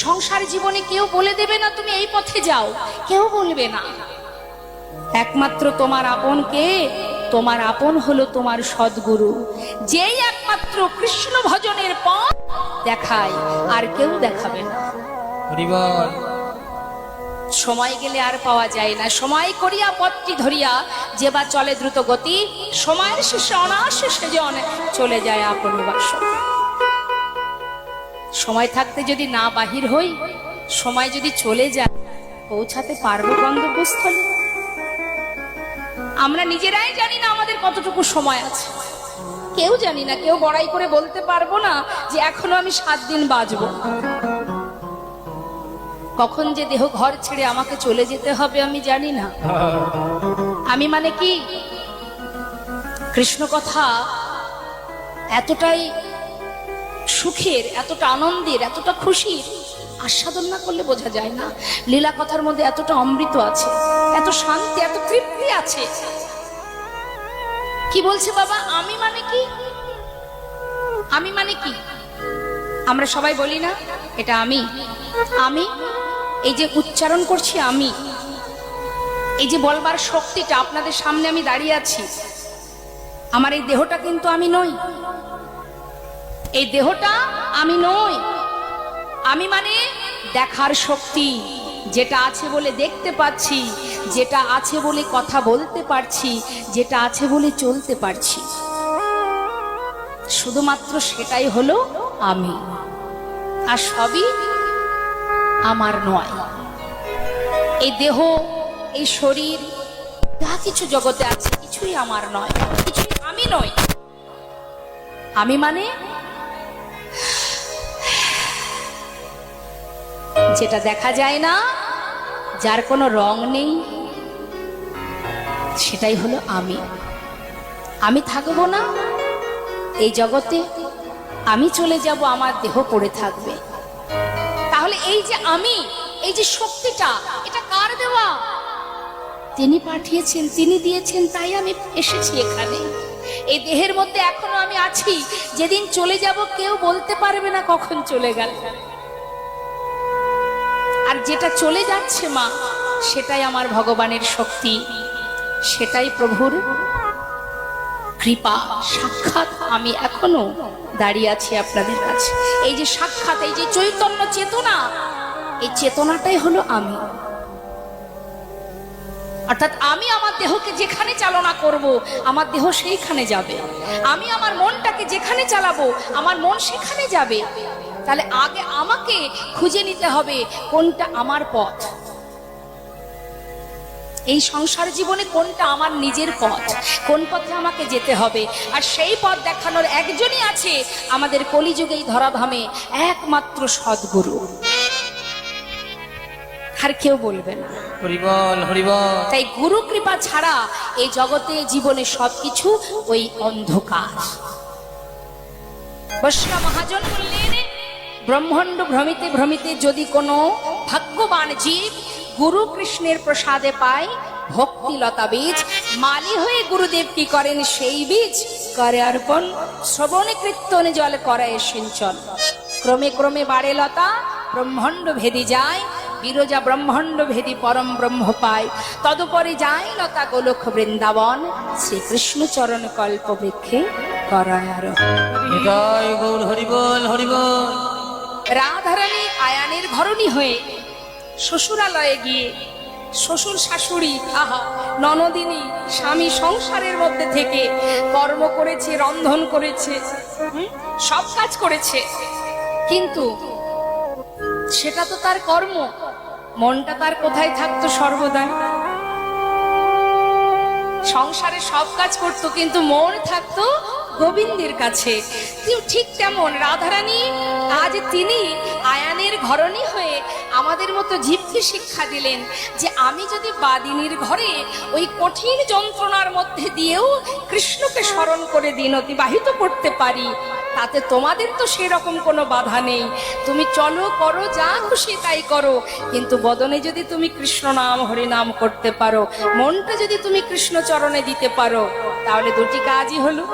সংসার জীবনে কেউ বলে দেবে না তুমি এই পথে যাও, কেউ বলবে না। একমাত্র তোমার আপন কে? তোমার আপন হলো তোমার সদ্গুরু, যেই একমাত্র কৃষ্ণ ভজনের পথ দেখায়, আর কেউ দেখাবে না। সময় গেলে আর পাওয়া যায় না। সময় করিয়া পথটি ধরিয়া যে বা চলে দ্রুত গতি, সময়ের শেষে অনায়াসে সেজন চলে যায় আপন বাসন। সময় থাকতে যদি না বাহির হই, সময় যদি চলে যায়, পৌঁছাতে পারবো গন্তব্যস্থলে? আমরা নিজেরাই জানি না আমাদের কতটুকু সময় আছে, কেউ জানি না। কেউ বড়াই করে বলতে পারবো না যে এখনো আমি 7 দিন বাঁচবো। কখন যে দেহ ঘর ছেড়ে আমাকে চলে যেতে হবে আমি জানি না। আমি মানে কি, কৃষ্ণ কথা এতটাই সুখের, এতটা আনন্দের, এতটা খুশির, আস্বাদন না করলে বোঝা যায় না। লীলা কথার মধ্যে এতটা অমৃত আছে, এত শান্তি, এত তৃপ্তি আছে। কি বলছে বাবা? আমি মানে কি? আমি মানে কি? আমরা সবাই বলি না এটা আমি, আমি। এই যে উচ্চারণ করছি আমি, এই যে বলবার শক্তিটা, আপনাদের সামনে আমি দাঁড়িয়ে আছি, আমার এই দেহটা কিন্তু আমি নই। এই দেহটা আমি নই। আমি মানে দেখার শক্তি, যেটা আছে বলে দেখতে পাচ্ছি, যেটা আছে বলে কথা বলতে পারছি, যেটা আছে বলে চলতে পারছি, শুধুমাত্র সেটাই হলো আমি। আর সবই আমার নয়। এই দেহ, এই শরীর, যা কিছু জগতে আছে কিছুই আমার নয়, কিছুই আমি নই। আমি মানে যেটা দেখা যায় না, যার কোনো রং নেই, সেটাই হলো আমি। আমি থাকবো না এই জগতে, আমি চলে যাব, আমার দেহ পড়ে থাকবে। তাহলে এই যে আমি, এই যে শক্তিটা, এটা কার দেওয়া? তিনি পাঠিয়েছেন, তিনি দিয়েছেন, তাই আমি এসেছি এখানে। এই দেহের মধ্যে এখনো আমি আছি, যেদিন চলে যাব কেউ বলতে পারবে না কখন চলে গেল। আর যেটা চলে যাচ্ছে মা, সেটাই আমার ভগবানের শক্তি, সেটাই প্রভুর কৃপা, সাক্ষাৎ। আমি এখনো দাঁড়িয়ে আছি আপনাদের কাছে। এই যে সাক্ষাৎ, এই যে চৈতন্য চেতনা, এই চেতনাটাই হলো আমি। অর্থাৎ আমি আমার দেহকে যেখানে চালনা করব, আমার দেহ সেইখানে যাবে। আমি আমার মনটাকে যেখানে চালাবো, আমার মন সেখানে যাবে। তাহলে আগে আমাকে খুঁজে নিতে হবে কোনটা আমার পথ, এই সংসার জীবনে কোনটা আমার নিজের পথ, কোন পথে আমাকে যেতে হবে। আর সেই পথ দেখানোর একজনই আছে আমাদের কলিযুগে এই ধরাধামে, একমাত্র সদ্গুরু, আর কেউ বলবে না। হরিবল হরিবল। তাই গুরু কৃপা ছাড়া এই জগতে জীবনে সবকিছু ওই অন্ধকার। বৈষ্ণব মহাজন বললেন, ব্রহ্মাণ্ড ভ্রমিতে ভ্রমিতে যদি কোনো ভাগ্যবান জীব গুরু কৃষ্ণের প্রসাদে পায় ভক্তি লতা বীজ, মালি হয়ে গুরুদেব কি করেন সেই বীজ করে অর্পণ, শ্রবণে কীর্তনে জল করে সিঞ্চন। ক্রমে ক্রমে বাড়ে লতা, ব্রহ্মাণ্ড ভেদি যায়, বিরজা ব্রহ্মাণ্ড ভেদি পরম ব্রহ্ম পায়। তদুপরি যায় লতা গোলক বৃন্দাবন, শ্রীকৃষ্ণ চরণ কল্প বৃক্ষে করায় আরোহণ। জয় গৌর হরিবল হরিবল। রাধারানী আয়ানের ঘরণী হয়ে শ্বশুরালয়ে গিয়ে শ্বশুর শাশুড়ি, আহা ননদিনী, স্বামী সংসারের মধ্যে থেকে কর্ম করেছে, রন্ধন করেছে, সব কাজ করেছে, কিন্তু সেটা তো তার কর্ম, মনটা তার কোথায় থাকতো সর্বদা? সংসারে সব কাজ করতো কিন্তু মন থাকতো গোবিন্দের কাছে। ঠিক তেমন রাধারানী আজ তিনি আয়ানের ঘরণী হয়ে আমাদের মতো জীবকে শিক্ষা দিলেন যে আমি যদি বাদিনীর ঘরে ওই কঠিন যন্ত্রণার মধ্যে দিয়েও কৃষ্ণকে স্মরণ করে দিন অতিবাহিত করতে পারি, তাতে তোমাদের তো সেরকম কোনো বাধা নেই। তুমি চলো, করো, যা খুশি তাই করো, কিন্তু বদনে যদি তুমি কৃষ্ণ নাম হরিনাম করতে পারো, মনটা যদি তুমি কৃষ্ণ চরণে দিতে পারো, তাহলে দুটি কাজই হলো।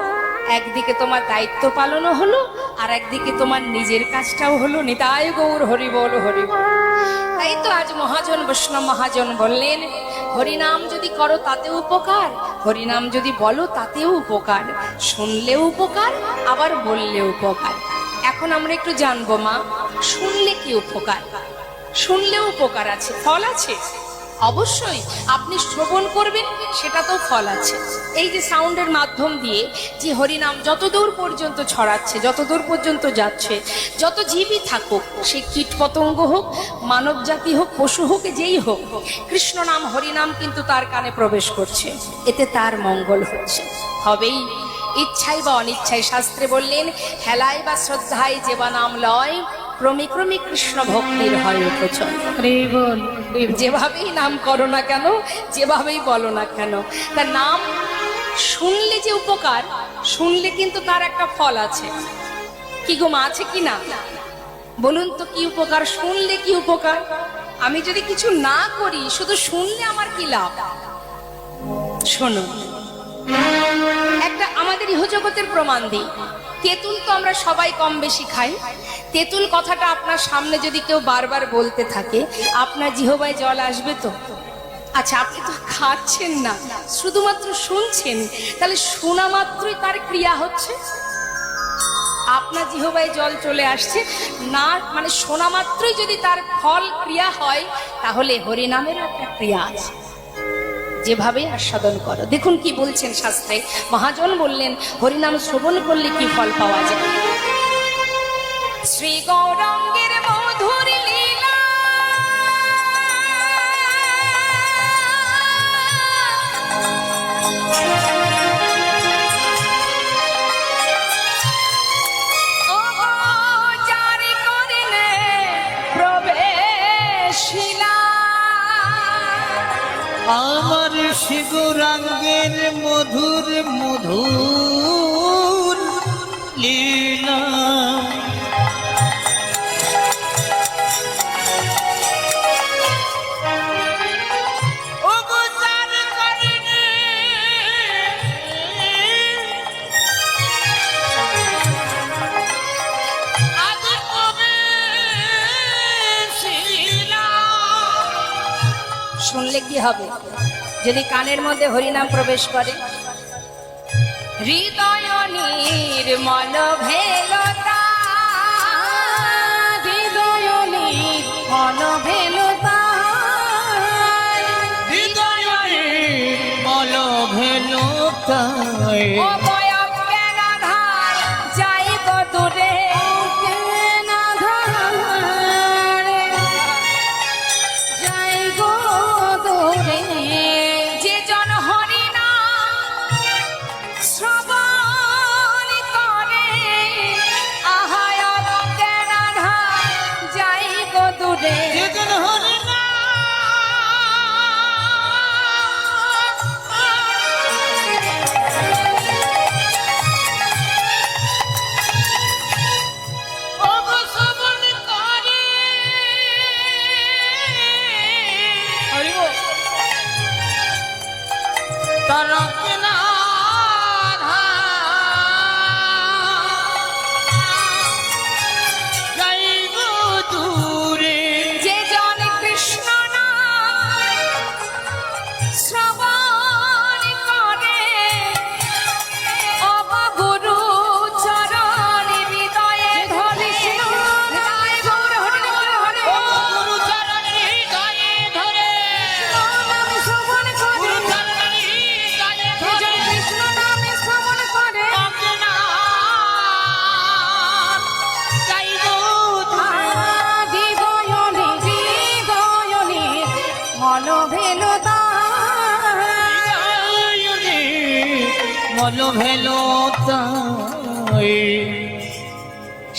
একদিকে তোমার দায়িত্ব পালনও হলো, আর একদিকে তোমার নিজের কাজটাও হলো। নিতাই গৌর হরি বল হরি বল। তাই তো আজ মহাজন বৈষ্ণব মহাজন বললেন, হরিনাম যদি করো তাতেও উপকার, হরিনাম যদি বলো তাতেও উপকার, শুনলেও উপকার, আবার বললেও উপকার। এখন আমরা একটু জানবো মা, শুনলে কি উপকার? শুনলেও উপকার আছে, ফল আছে। অবশ্যই আপনি শ্রবণ করবেন, সেটা তো ফল আছে। এই যে সাউন্ডের মাধ্যম দিয়ে যে হরিনাম যতদূর পর্যন্ত ছড়াচ্ছে, যতদূর পর্যন্ত যাচ্ছে, যত জীবই থাকুক, সে কীট পতঙ্গ হোক, মানব জাতি হোক, পশু হোক, যেই হোক, কৃষ্ণ নাম হরিনাম কিন্তু তার কানে প্রবেশ করছে, এতে তার মঙ্গল হচ্ছে। হবেই, ইচ্ছাই বা অনিচ্ছায়। শাস্ত্রে বললেন, হেলায় বা শ্রদ্ধায় যেবা নাম লয়, ক্রমে ক্রমে কৃষ্ণ ভক্তির হয় উপচয়। যেভাবেই নাম করো না কেন, যেভাবেই বলো না কেন, তার নাম শুনলে যে উপকার, শুনলে কিন্তু তার একটা ফল আছে। কি গো মা, আছে কি না? বলুন তো কি উপকার? শুনলে কি উপকার? আমি যদি কিছু না করি, শুধু শুনলে আমার কি লাভ? শোনো, একটা আমাদের ইহজগতের প্রমাণ দিই। তেঁতুল তো আমরা সবাই কম বেশি খাই। তেঁতুল কথাটা আপনার সামনে যদি কেউ বারবার বলতে থাকে, আপনার জিহ্বায় জল আসবে তো? আচ্ছা, আপনি তো খাচ্ছেন না, শুধুমাত্র শুনছেন, তাহলে শোনা মাত্রই তার ক্রিয়া হচ্ছে। আপনার জিহ্বায় জল চলে আসছে না, মানে শোনা মাত্রই যদি তার ফল ক্রিয়া হয়, তাহলে হরিনামেরও একটা ক্রিয়া আছে। যেভাবে আস্বাদন করো। দেখুন কি বলছেন শাস্ত্রে, মহাজন বললেন হরিনাম শ্রবণ করলে কি ফল পাওয়া যায়। শ্রী গৌরাঙ্গের মধুর লীলা, জারি করিলে প্রবেশিলা আমার শ্রী গৌরাঙ্গের মধুর মধুর লীলা। শুনলে কি হবে? যদি কানের মধ্যে হরিনাম প্রবেশ করে, হৃদয় নির্মল ভেলতা, হৃদয় নির্মল ভেলতা, হৃদয় নির্মল ভেলতা,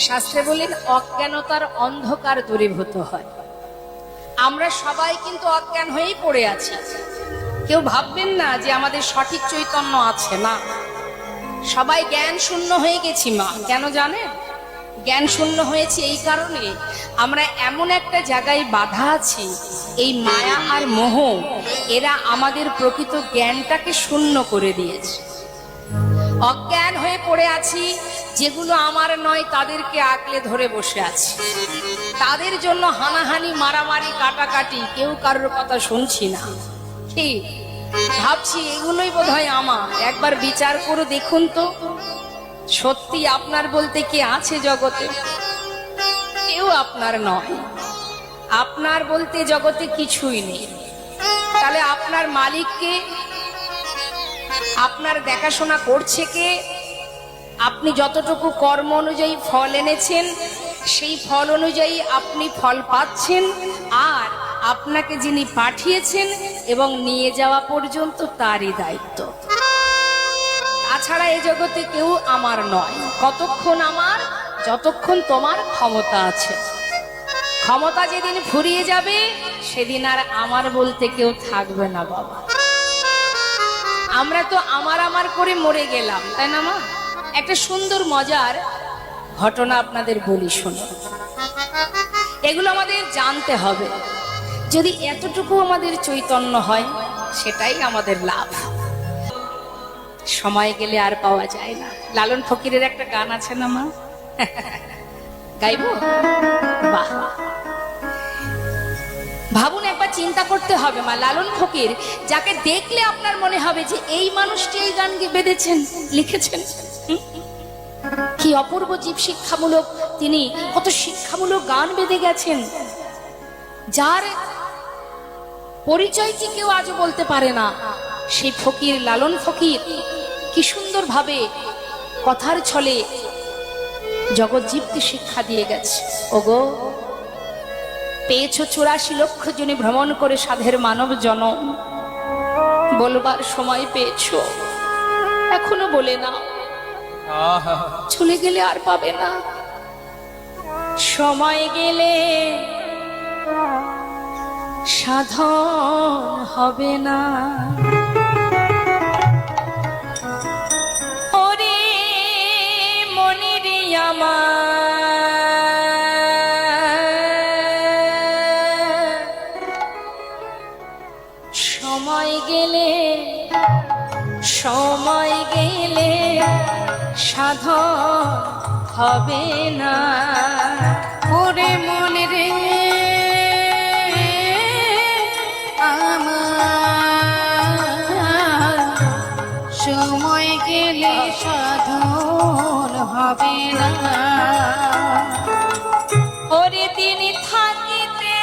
শাস্ত্রে বলেন অজ্ঞানতার অন্ধকার দূরীভূত হয়। আমরা সবাই কিন্তু অজ্ঞান হয়েই পড়ে আছি। কেউ ভাববেন না যে আমাদের সঠিক চৈতন্য আছে, না, সবাই জ্ঞান শূন্য হয়ে গেছি মা। কেন জানেন? জ্ঞান শূন্য হয়েছে এই কারণে, আমরা এমন একটা জায়গায় বাধা আছি, এই মায়া আর মোহ, এরা আমাদের প্রকৃত জ্ঞানটাকে শূন্য করে দিয়েছে। অজ্ঞান হয়ে পড়ে আছি, যেগুলো আমার নয় তাদেরকে আঁকলে ধরে বসে আছি, তাদের জন্য হানাহানি মারামারি কাটাকাটি, কেউ কারোর কথা শুনছি না। কি ভাবছি এগুলোই বোধহয় আমার। একবার বিচার করে দেখুন তো, সত্যি আপনার বলতে কে আছে জগতে? কেউ আপনার নয়। আপনার বলতে জগতে কিছুই নেই। তাহলে আপনার মালিককে, আপনার দেখাশোনা করছে কে? আপনি যতটুকু কর্ম অনুযায়ী ফল এনেছেন, সেই ফল অনুযায়ী আপনি ফল পাচ্ছেন। আর আপনাকে যিনি পাঠিয়েছেন এবং নিয়ে যাওয়া পর্যন্ত তারই দায়িত্ব। তাছাড়া এই জগতে কেউ আমার নয়। কতক্ষণ আমার? যতক্ষণ তোমার ক্ষমতা আছে। ক্ষমতা যেদিন ফুরিয়ে যাবে, সেদিন আর আমার বলতে কেউ থাকবে না বাবা। আমরা তো আমার আমার করে মরে গেলাম, তাই না মা? একটা সুন্দর মজার ঘটনা আপনাদের বলি, শুনুন। এগুলো আমাদের জানতে হবে। যদি এতটুকু আমাদের চৈতন্য হয়, সেটাই আমাদের লাভ। সময় গেলে আর পাওয়া যায় না। লালন ফকিরের একটা গান আছে না মা? গাইবো? বাহ! ভাবুন, একবার চিন্তা করতে হবে মা, লালন ফকির যাকে দেখলে আপনার মনে হবে যে এই মানুষটি এই গান বেঁধেছেন, লিখেছেন। কি অপূর্ব জীব শিক্ষামূলক, তিনি কত শিক্ষামূলক গান বেঁধে গেছেন, যার পরিচয় কি কেউ আজও বলতে পারে না। সেই ফকির, লালন ফকির, কি সুন্দর ভাবে কথার ছলে জগৎ জীবকে শিক্ষা দিয়ে গেছে। ওগো, পেয়েছো 84 লক্ষ জনে ভ্রমণ করে সাধের মানব জনম, বলবার সময় পেয়েছো, এখনো বলে না, চলে গেলে আর পাবে না। সময় গেলে সাধন হবে না। ওরে মনিরে আমার, সময় গেলে সাধন হবে না। ওরে মনে রে আমার, সময় গেলে সাধন হবে না। ওরে দিন থাকিতে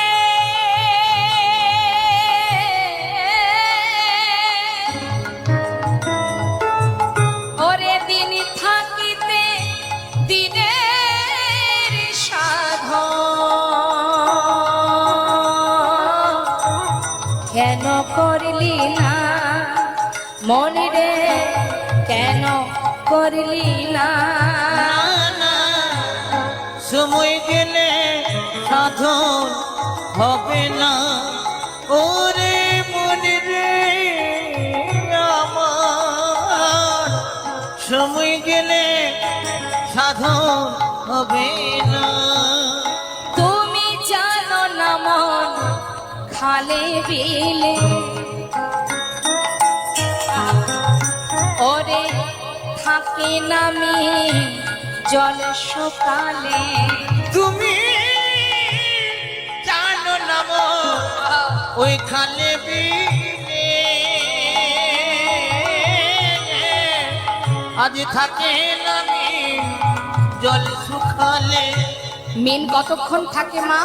কেন করলি না মনে রে, কেন করলি না? সময় গেলে সাধন হবে না। ওরে মনে রে আমার, সময় গেলে সাধন হবে না। তুমি জানো না মন খালে বিলে, ওরে থাকে নামি জল সকালে। তুমি জানো না মন ওই খালে বিলে, আজ থাকে নামি জল শুকালে। মিন কতক্ষণ থাকে মা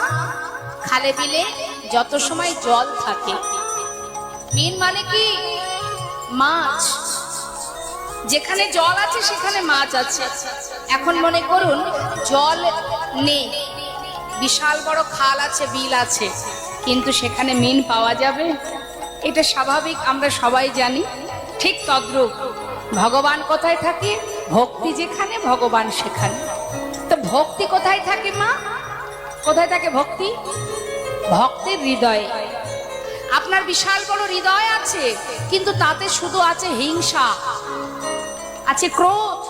খালে বিলে? যত সময় জল থাকে। মিন মানে কি? মাছ। যেখানে জল আছে সেখানে মাছ আছে। এখন মনে করুন জল নেই, বিশাল বড় খাল আছে, বিল আছে, কিন্তু সেখানে মিন পাওয়া যাবে? এটা স্বাভাবিক, আমরা সবাই জানি। ঠিক তদ্রূপ ভগবান কোথায় থাকে? ভক্তি যেখানে, ভগবান সেখানে। তো ভক্তি কোথায় থাকে মা? কোথায় থাকে ভক্তি? ভক্তের হৃদয়ে। আপনার বিশাল বড় হৃদয় আছে, কিন্তু তাতে শুধু আছে হিংসা, আছে ক্রোধ।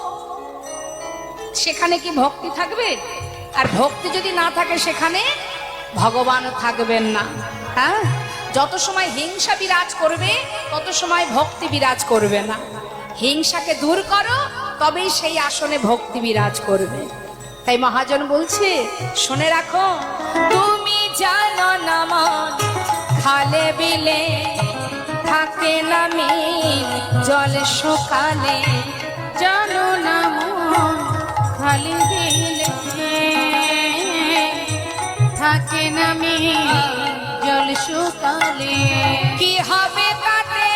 সেখানে কি ভক্তি থাকবে? আর ভক্তি যদি না থাকে সেখানে ভগবানও থাকবেন না। হ্যাঁ, যত সময় হিংসা বিরাজ করবে তত সময় ভক্তি বিরাজ করবে না। হিংসাকে দূর করো, তবেই সেই আসনে ভক্তি বিরাজ করবে। তাই মহাজন বলছে, শুনে রাখো, তুমি জানো না মন খালে বিলে থাকে না মিল জল সকালে, জানো না মন খালি দিলে থাকে না মিল জল শুকালে। কি হবে তাতে?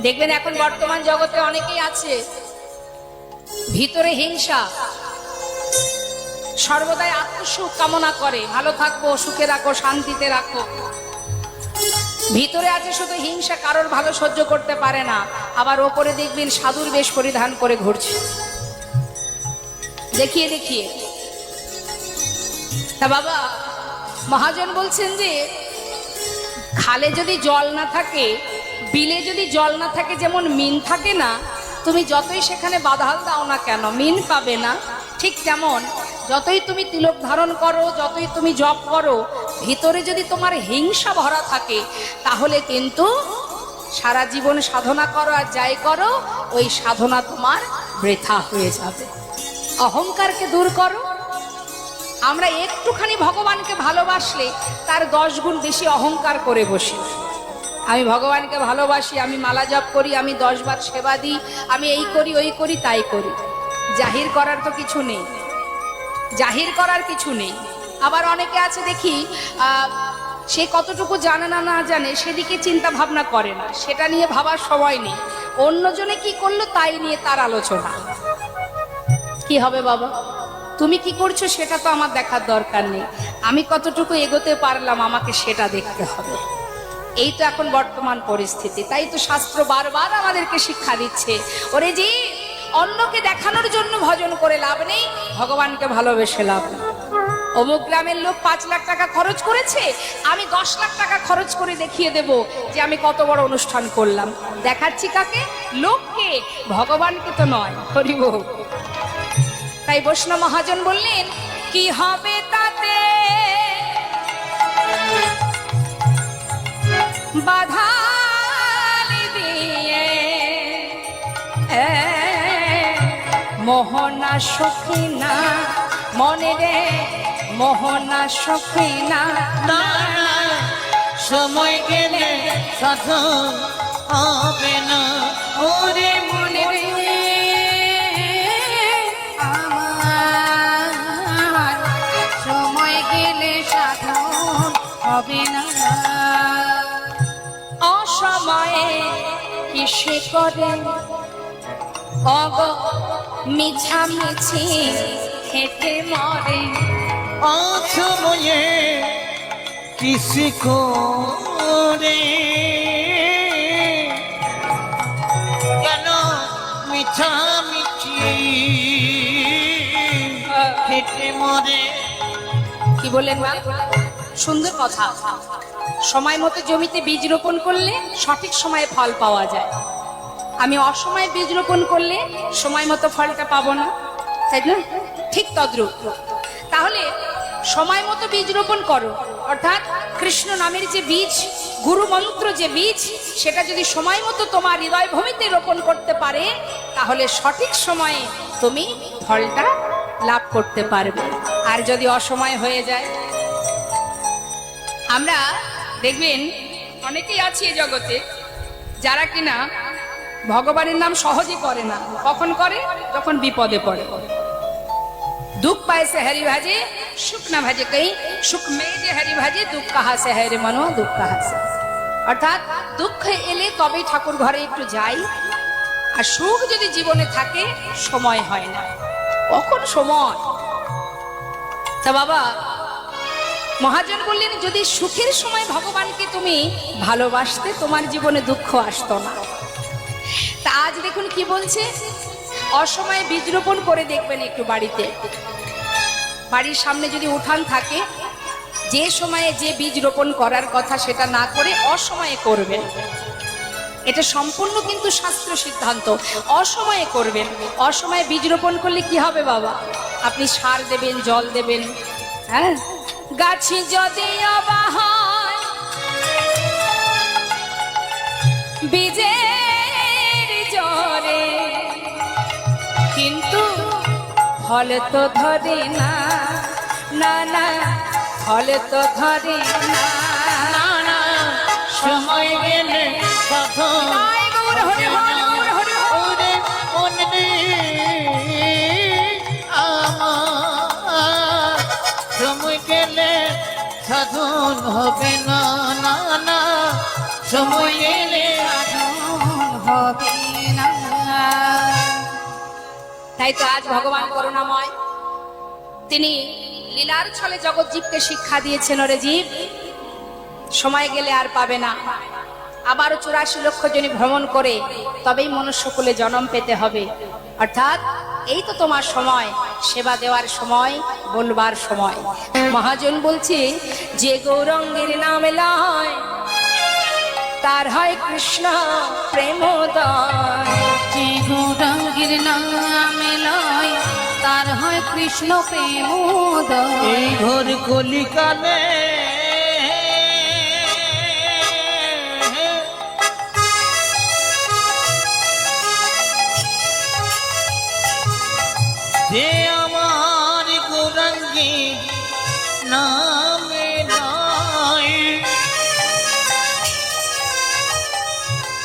দেখবেন এখন বর্তমান জগতে অনেকেই আছে ভিতরে হিংসা, সর্বদাই আত্মসুখ কামনা করে, ভালো থাকবো, সুখে রাখো, শান্তিতে রাখো। ভিতরে আছে শুধু হিংসা, কারোর ভালো সহ্য করতে পারে না। আবার ওপরে দেখবেন সাধুর বেশ পরিধান করে ঘুরছে, দেখিয়ে দেখিয়ে। তা বাবা মহাজন বলছেন যে খালে যদি জল না থাকে, বিলে যদি জল না থাকে, যেমন মিন থাকে না, তুমি যতই সেখানে বাধাল দাও না কেন মিন পাবে না। ঠিক তেমন যতই তুমি তিলক ধারণ করো, যতই তুমি জপ করো, ভিতরে যদি তোমার হিংসা ভরা থাকে, তাহলে কিন্তু সারা জীবন সাধনা করো আর যাই করো, ওই সাধনা তোমার বৃথা হয়ে যাবে। অহংকারকে দূর করো। আমরা একটুখানি ভগবানকে ভালোবাসলে তার 10 গুণ বেশি অহংকার করে বসি। আমি ভগবানকে ভালোবাসি, আমি মালা জপ করি, আমি 10 বার সেবা দিই, আমি এই করি ওই করি তাই করি। জাহির করার তো কিছু নেই, জাহির করার কিছু নেই। আবার অনেকে আছে দেখি সে কতটুকু জানে না না জানে সেদিকে চিন্তা ভাবনা করে না, সেটা নিয়ে ভাবার সময় নেই। অন্যজনে কি করলো তাই নিয়ে তার আলোচনা। কি হবে বাবা? তুমি কি করছো সেটা তো আমার দেখার দরকার নেই, আমি কতটুকু এগোতে পারলাম আমাকে সেটা দেখতে হবে। এই তো এখন বর্তমান পরিস্থিতি। তাই তো শাস্ত্র বারবার আমাদেরকে শিক্ষা দিচ্ছে, ওরে জি, অন্যকে দেখানোর জন্য ভজন করে লাভ নেই, ভগবানকে ভালোবেসে লাভ নেই। অমুক গ্রামের লোক 5 লাখ টাকা খরচ করেছে, আমি 10 লাখ টাকা খরচ করে দেখিয়ে দেব যে আমি কত বড় অনুষ্ঠান করলাম। দেখাচ্ছি কাকে? লোককে, ভগবানকে তো নয়। হরি বল। তাই বৈষ্ণব মহাজন বললেন, কি হবে তাতে বাধা দিয়ে মোহনা সখিনা মনে রে, মোহনা সখিনা। সময় গেলে সাধন হবে না, ওরে মনে রে আমার, সময় গেলে সাধন হবে না। অসময়ে কিসে করে অগ মিছামিছি হেঁটে মরে, অসময়ে কিসি করে কেন মিছামিছি হেঁটে মরে। কি বললেন মা? সুন্দর কথা। সময় মতো জমিতে বীজ রোপণ করলে সঠিক সময়ে ফল পাওয়া যায়। আমি অসময়ে বীজ রোপণ করলে সময় মতো ফলটা পাবো না, তাই না? ঠিক তদ্রূপ। তাহলে সময় মতো বীজ রোপণ করো, অর্থাৎ কৃষ্ণ নামের যে বীজ, গুরু মন্ত্র যে বীজ, সেটা যদি সময় মতো তোমার হৃদয় ভূমিতে রোপণ করতে পারে, তাহলে সঠিক সময়ে তুমি ফলটা লাভ করতে পারবে। আর যদি অসময় হয়ে যায়, আমরা দেখবেন অনেকেই আছে এই জগতে যারা কিনা ভগবানের নাম সহজে করে না। কখন করে? যখন বিপদে পড়ে। दुख पाए से हरि भाजे, सुख ना भाजे कहीं, सुख में जे हरि भाजे, दुख कहाँ से है रे मनो, दुख कहाँ से। অর্থাৎ দুঃখ এলে তবে ঠাকুর ঘরে একটু যাই, আর সুখ যদি জীবনে থাকে সময় হয় না। কখন সময়? তা বাবা মহাজন বললেন, যদি সুখের সময় ভগবানকে তুমি ভালোবাসতে, তোমার জীবনে দুঃখ আসতো না। তা আজ দেখুন কি বলছে, অসময়ে বীজ রোপণ করে দেখবেন একটু বাড়িতে, বাড়ির সামনে যদি উঠান থাকে, যে সময়ে যে বীজ রোপণ করার কথা সেটা না করে অসময়ে করবেন। এটা সম্পূর্ণ কিন্তু শাস্ত্র সিদ্ধান্ত, অসময়ে করবেন। অসময়ে বীজ রোপণ করলে কি হবে বাবা? আপনি সার দেবেন, জল দেবেন, হ্যাঁ। গাছি যদি অবাহায় বীজের জরে, কিন্তু ফল তো ধরে না, না না ফল তো ধরে না। না না সময় গেলে সাধন জয় গৌর হরি হরি গৌর হরি হরি। ওরে মনে আমার সময় গেলে সাধন হবে না, না না সময় গেলে হবে না। তাই তো আজ ভগবান করুণাময়, তিনি লীলার ছলে জগৎ জীবকে শিক্ষা দিয়েছেন, ওরে জীব সময় গেলে আর পাবে না, আবারও 84 লক্ষ জনি ভ্রমণ করে তবেই মনুষ্যকুলে জন্ম পেতে হবে। অর্থাৎ এই তো তোমার সময়, সেবা দেওয়ার সময়, বলবার সময়। মহাজন বলছে যে গৌরঙ্গের নামে লয় তার হয় কৃষ্ণ প্রেমোদয়। যে গৌরাঙ্গের নামে লয় তার হয় কৃষ্ণ প্রেমোদয়। এই ঘোর কলিকালে যে আমার গৌরাঙ্গী নামে নয়,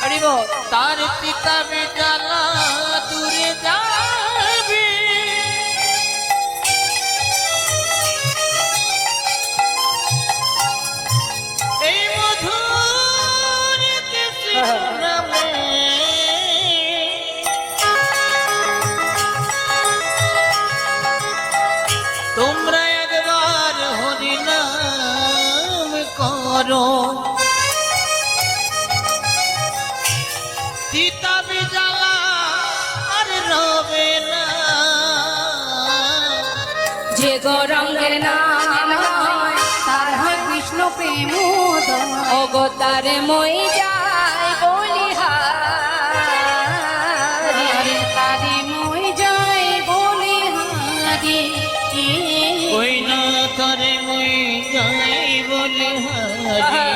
হরি বল। তার পিতা বেটালা দূরে যাবে। এই মধুর কৃষ্ণ নামে তোমরা একবার হরি নাম করো, সীতা বিজালা আর রবে না। যে গৌরঙ্গের নাম লয় তার হয় কৃষ্ণ প্রেমোদয়। অগতারে মই যায় বলিহারি। তারে মই যাই বলে হারি। ওই না তরে মই যাই বলে হারি।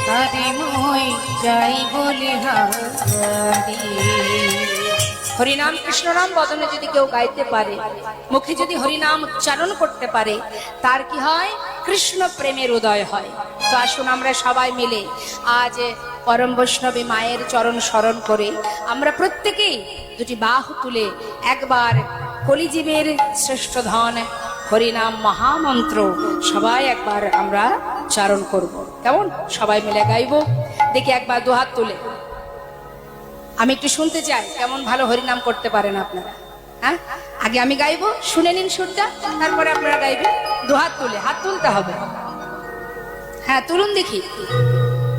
তারে মই যাই বলে হারি। হরিনাম কৃষ্ণ নাম বদনে যদি কেউ গাইতে পারে, মুখে যদি হরিনাম উচ্চারণ করতে পারে, তার কি হয়? কৃষ্ণ প্রেমের উদয় হয়। তো আসুন আমরা সবাই মিলে আজ পরম বৈষ্ণবী মায়ের চরণ স্মরণ করে আমরা প্রত্যেকেই দুটি বাহু তুলে একবার কলিজীবের শ্রেষ্ঠ ধন হরিনাম মহামন্ত্র সবাই একবার আমরা উচ্চারণ করব। কেমন? সবাই মিলে গাইব। দেখি একবার দুহাত তুলে আমি একটু শুনতে চাই কেমন ভালো হরিনাম করতে পারেন আপনারা। হ্যাঁ, আগে আমি গাইবো, শুনে নিন সুরটা, তারপরে আপনারা গাইবেন। দুহাত তুলে, হাত তুলতে হবে। হ্যাঁ তুলুন দেখি,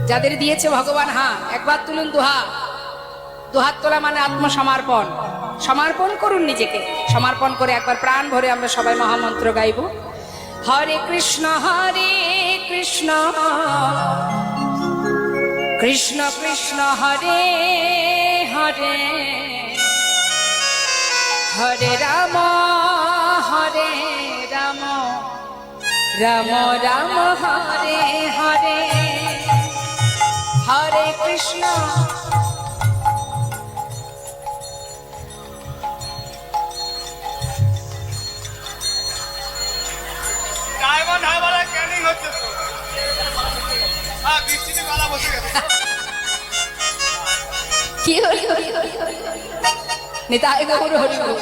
যাদের দিয়েছে ভগবান। হ্যাঁ একবার তুলুন দুহাত। দুহাত তোলা মানে আত্মসমর্পণ। সমর্পণ করুন নিজেকে, সমর্পণ করে একবার প্রাণ ভরে আমরা সবাই মহামন্ত্র গাইব। হরে কৃষ্ণ কৃষ্ণ কৃষ্ণ কৃষ্ণ হরে হরে, হরে রাম রাম রাম হরে হরে, হরে কৃষ্ণ ডায়মন্ড হারবারে ক্যানিং হচ্ছে তো। হ্যাঁ বৃষ্টিতে গলা বসে গেছে। কি হরি নিতাই গৌর হরি বল।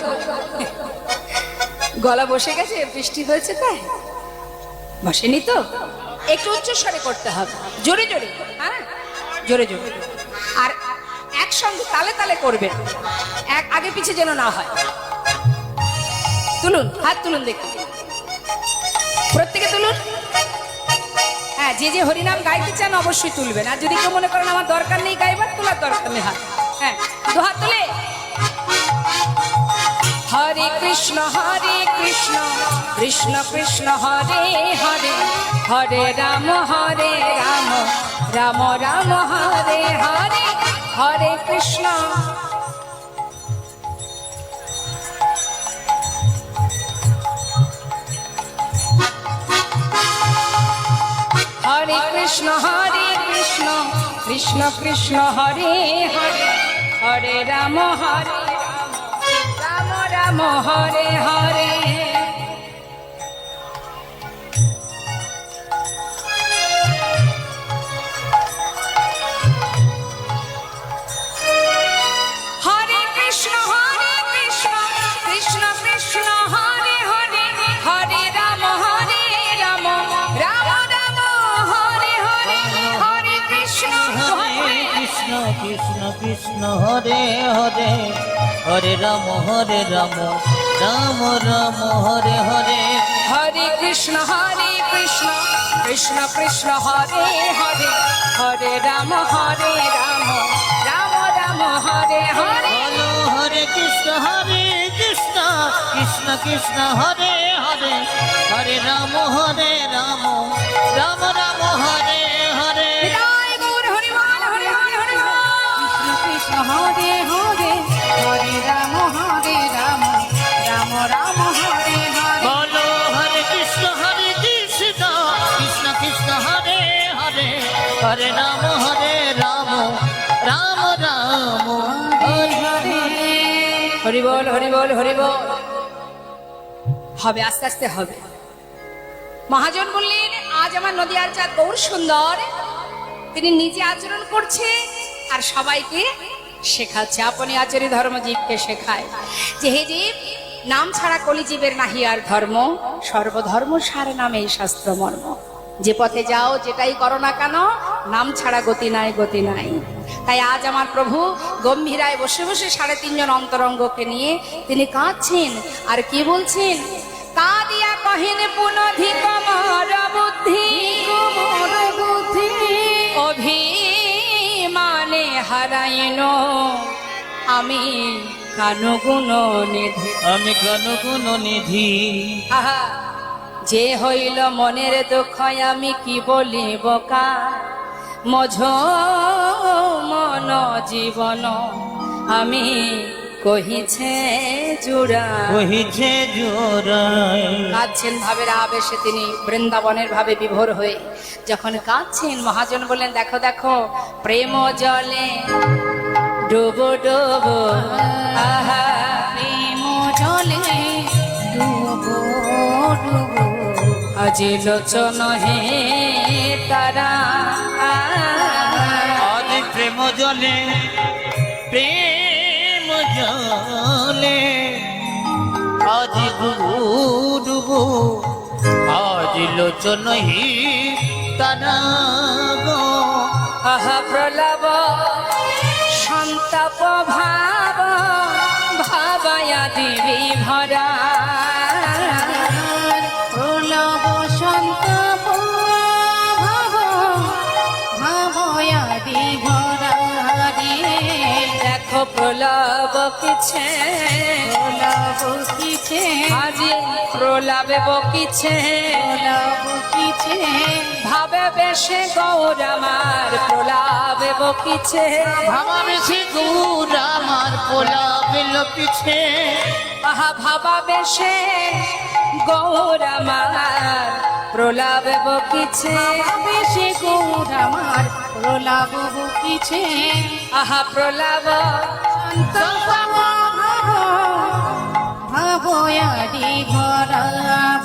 গলা বসে গেছে, বৃষ্টি হয়েছে তাই বসেনি তো। একটু উচ্চস্বরে করতে হবে, জোরে জোরে। হ্যাঁ জোরে জোরে, আর একসঙ্গে তালে তালে করবে, এক আগে পিছে যেন না হয়। তুলুন, হাত তুলুন দেখি, প্রত্যেকে তুলুন। হ্যাঁ, যে যে হরিনাম গাইতে চান অবশ্যই তুলবেন। আর যদি কেউ মনে করেন আমার দরকার নেই গাইবার, তোলার দরকার নেই, হাত। হ্যাঁ দু হাত তুলে হরে কৃষ্ণ কৃষ্ণ কৃষ্ণ হরে হরে, হরে রাম রাম রাম হরে হরে, হরে কৃষ্ণ হরে কৃষ্ণ কৃষ্ণ কৃষ্ণ হরে হরে হরে রাম রাম রাম হরে হরে। হরে কৃষ্ণ কৃষ্ণ কৃষ্ণ হরে হরে হরে রাম রাম রাম হরে হরে হরে কৃষ্ণ হরে কৃষ্ণ কৃষ্ণ কৃষ্ণ হরে হরে হরে রাম রাম রাম হরে হরে। হরে কৃষ্ণ কৃষ্ণ কৃষ্ণ হরে হরে হরে রাম রাম রাম হরে হরে। বলো হরে কৃষ্ণ কৃষ্ণ কৃষ্ণ হরে হরে হরে রাম রাম রাম রাম হরে হরে। বিদায় গৌর হরি বল, হরি হরি হরি বল। কৃষ্ণ কৃষ্ণ হরে হরে হরে রাম রাম রাম হরে হরে। বলো হরে কৃষ্ণ কৃষ্ণ কৃষ্ণ হরে হরে হরে রাম রাম রাম রাম হরে হরে। হরি বল হরি বল হরি বল। হবে আস্তে আস্তে হবে। মহাজন বললেন আজ আমার নদিয়ার চাঁদ গৌর সুন্দর, তিনি নিজে আচরণ করছে আর সবাইকে শেখাচ্ছে। আপনি আচরি ধর্ম জীবকে শেখায় যে হে জীব, নাম ছাড়া কলিজীবের নাহি আর ধর্ম, সর্বধর্ম সার নামে এই শাস্ত্র মর্ম। যে পথে যাও যেটাই করো না কেন, নাম ছাড়া গতি নাই গতি নাই। তাই আজ আমার প্রভু গম্ভীরায় বসে বসে 3.5 জন অন্তরঙ্গকে নিয়ে তিনি কাঁদছেন আর কি বলছেন? কাঁদিয়া কহেন পুনধিক মর বুদ্ধি, অভিমানে হারাইন আমি কানো গুণ নিধি। আমি কেন গুণ নিধি, আহা, যে হইল মনের দুঃখ আমি কি বলিব কা, মঝ মন জীবন আমি কহিছে জুড়া। কহিছে জোড়ায়। কাঁদছেন ভাবের আবেশে তিনি বৃন্দাবনের ভাবে বিভোর হয়ে যখন কাঁদছেন, মহাজন বললেন দেখো দেখো প্রেম জলে ডুবো ডুবো, আহা প্রেম জলে ডুবো ডুবো, আজি লোচন হে তারা। আজ প্রেম জলে প্রেম জলে আজ ডুবু ডুবু, আজ লোচন হি তারা গো। আহা প্রলব সন্তাপ ভাব ভাবায়া দিবি ভরা। প্রলব সন্তপ ভাব ভাবয়াদি ভরা রে। দেখো প্রলব কিছে, প্রলব কিছে, আজি প্রলাবে বকিছে, প্রলব কিছে, ভাবে বেশে গৌর আমার প্রলাবে বকিছে। ভাবা বেশি দূর আমার পোলা বেল পিছে, আহা ভাবা বেশে গৌর আমার প্রলাবে বকিছে। বেশি গৌর আমার প্রলব কিছে, আহা প্রলাব ভাবয়াদি ভরা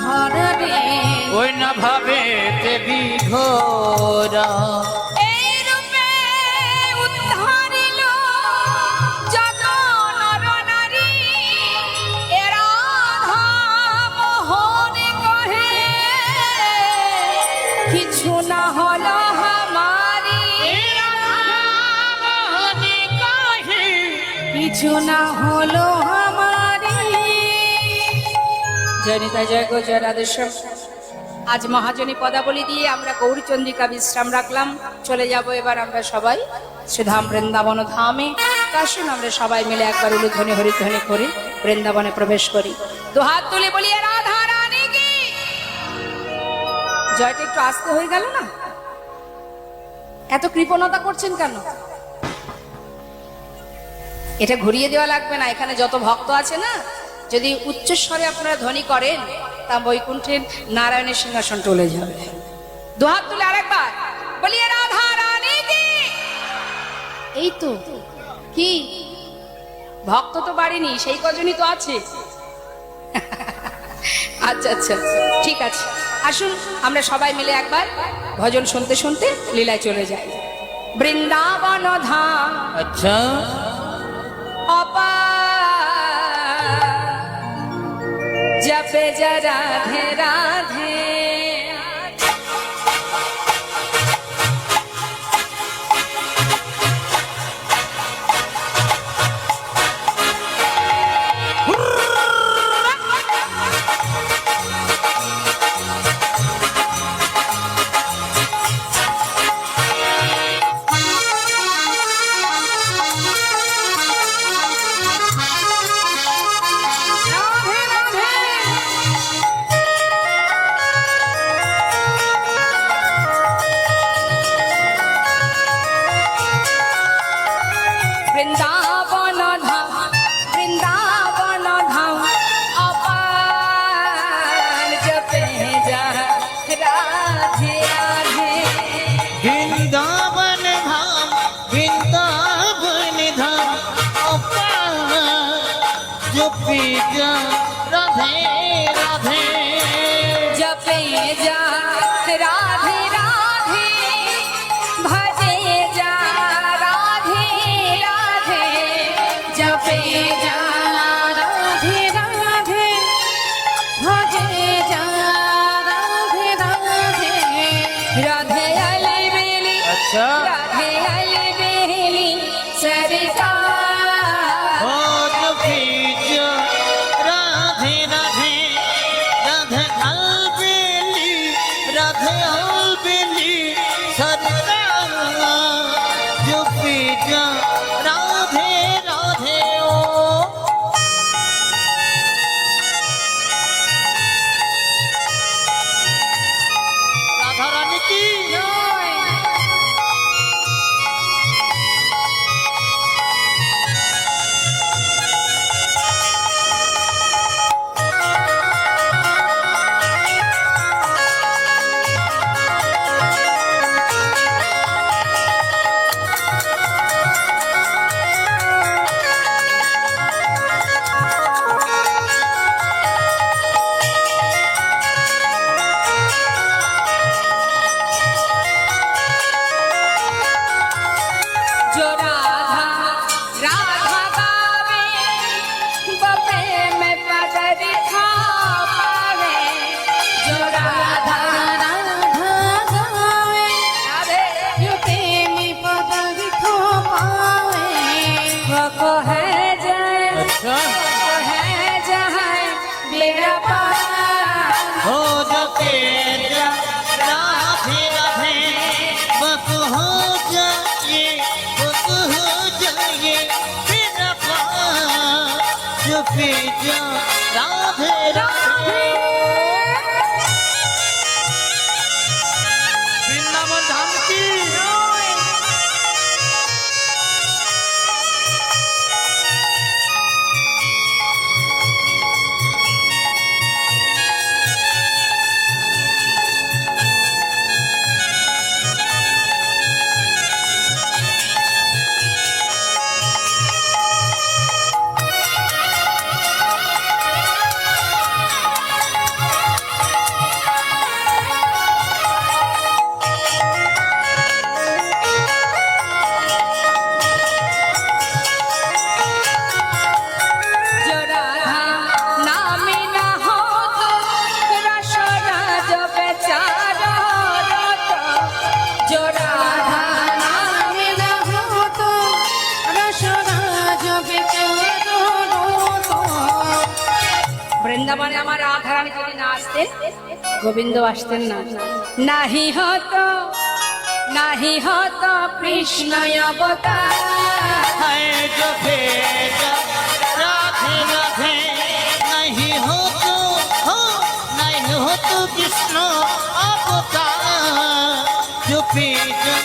ভরা রে। ওই না ভাবে দেবী ঘোরা। এই রূপে উদ্ধারিল যত নর নারী, এরা মোহনে কহে কিছু না হলো হামারি। কিছু না হলো আমারি। জয়নিতা জয় গো জয় রাধেশ্যাম। আজ মহাজনী পদাবলী দিয়ে আমরা গৌরচন্দ্রিকা বিশ্রাম রাখলাম। চলে যাব এবার আমরা সবাই শ্রীধাম বৃন্দাবন ধামে। আসুন আমরা সবাই মিলে একবার উলুধ্বনি হরিধ্বনি করে বৃন্দাবনে প্রবেশ করি। দুহাত তুলে বলি রাধা রানী কি। জয়টা একটু আস্তে হয়ে গেল না? এত কৃপণতা করছেন কেন? এটা ঘুরিয়ে দেওয়া লাগবে না। এখানে যত ভক্ত আছে না, যদি উচ্চস্বরে আপনারা ধ্বনি করেন তা বৈকুণ্ঠের নারায়ণের সিংহাসন টলে যাবে। দুহাত তুলে আরেকবার বলিয়ে রাধা রানী কি। এই তো কি ভক্ত তো বাড়িনি, সেই কজনই তো আছে। আচ্ছা আচ্ছা ঠিক আছে, আসুন আমরা সবাই মিলে একবার ভজন শুনতে শুনতে লীলায় চলে যাই। বৃন্দাবন ধাম আচ্ছা অপার, জপে যা রাধে রাধে। বৃন্দাবন ধাম, বৃন্দাবন ধাম অপার, জপে যা রাধে রাধে। বৃন্দাবন ধাম, বৃন্দাবন ধাম অপার, জপে যা রাধে রাধে। জপে যা রাধে রাধে, ভজে যা রাধে রাধে। জপে যা রাধে রাধে, ভজে যা রাধে রাধে। রাধে আলে বেলি, আচ্ছা রাধে আলে বেলি সরকার। ও জপে যা রাধে রাধে, রাধে আলবেলি, রাধে আলবেলি সরকার, জপে যা রাধে রাধে। ও রাধা রানী কি जो राधा राधा गावे, बपे में पदर खा पावे। जो राधा राधा गावे, राधे जो प्रेमी पद लिखो पावे। वो है जय, अच्छा वो है जहाँ मेरा पार। हो जपे जा राधे राधे, बस हो जाए, बस हो जाए मेरा पार, जपे जा राधे राधे। वृंदावन धाम की जो राधा नाम न हो तो रस राज बेचारा रत। जो राधा नाम न हो तो रसराज बेचारो रोतो। বৃন্দাবনে আমার রাধা রানী যদি না আসতেন, গোবিন্দ আসতেন না। নাহি হতো, নাহি হতো কৃষ্ণ অবতার। है जपे जा राधे राधे, नहीं हो कृष्ण अवतार, जपे जा